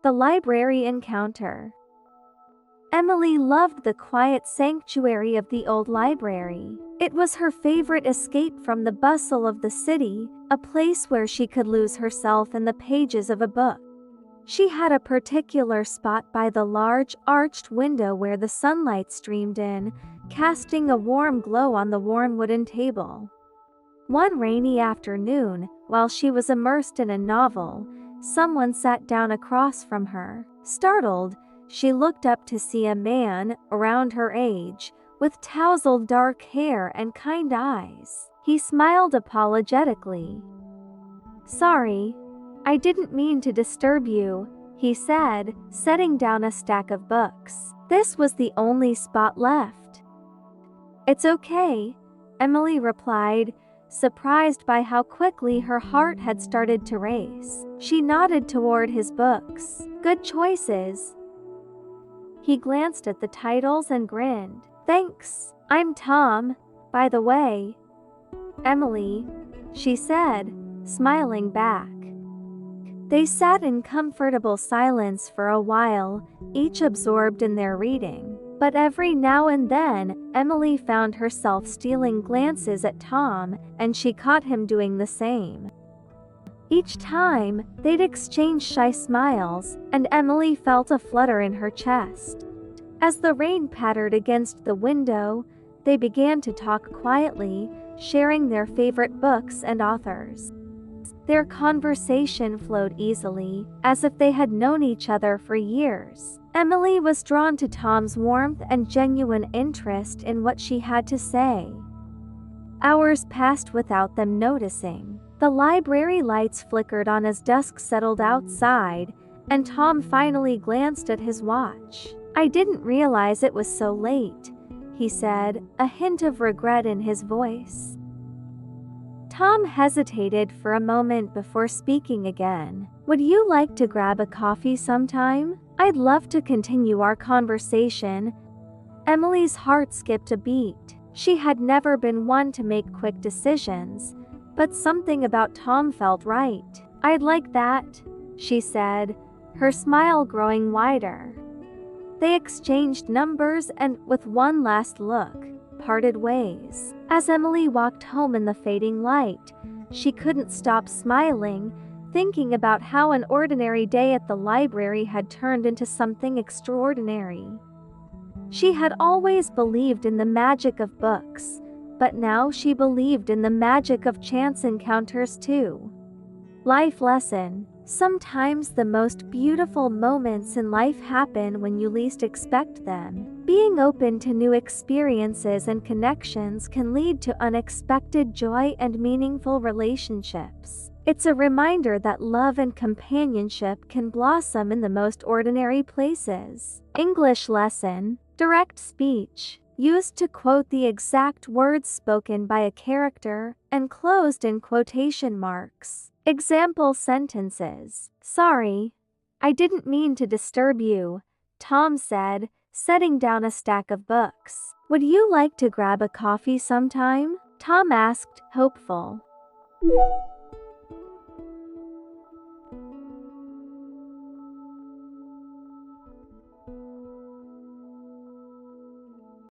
The library encounter. Emily loved the quiet sanctuary of the old library. It was her favorite escape from the bustle of the city, a place where she could lose herself in the pages of a book. She had a particular spot by the large, arched window where the sunlight streamed in, casting a warm glow on the worn wooden table. One rainy afternoon, while she was immersed in a novel, someone sat down across from her. Startled, she looked up to see a man, around her age, with tousled dark hair and kind eyes. He smiled apologetically. "Sorry, I didn't mean to disturb you," he said, setting down a stack of books. This was the only spot left. "It's okay," Emily replied, surprised by how quickly her heart had started to race. She nodded toward his books. "Good choices." He glanced at the titles and grinned. "Thanks. I'm Tom, by the way." "Emily," she said, smiling back. They sat in comfortable silence for a while, each absorbed in their reading. But every now and then, Emily found herself stealing glances at Tom, and she caught him doing the same. Each time, they'd exchange shy smiles, and Emily felt a flutter in her chest. As the rain pattered against the window, they began to talk quietly, sharing their favorite books and authors. Their conversation flowed easily, as if they had known each other for years. Emily was drawn to Tom's warmth and genuine interest in what she had to say. Hours passed without them noticing. The library lights flickered on as dusk settled outside, and Tom finally glanced at his watch. "I didn't realize it was so late," he said, a hint of regret in his voice. Tom hesitated for a moment before speaking again. "Would you like to grab a coffee sometime? I'd love to continue our conversation." Emily's heart skipped a beat. She had never been one to make quick decisions, but something about Tom felt right. "I'd like that," she said, her smile growing wider. They exchanged numbers and, with one last look, parted ways. As Emily walked home in the fading light, she couldn't stop smiling, thinking about how an ordinary day at the library had turned into something extraordinary. She had always believed in the magic of books, but now she believed in the magic of chance encounters too. Life lesson. Sometimes the most beautiful moments in life happen when you least expect them. Being open to new experiences and connections can lead to unexpected joy and meaningful relationships. It's a reminder that love and companionship can blossom in the most ordinary places. English lesson. Direct speech. Used to quote the exact words spoken by a character, and closed in quotation marks. Example sentences. "Sorry, I didn't mean to disturb you," Tom said, setting down a stack of books. "Would you like to grab a coffee sometime?" Tom asked, hopeful.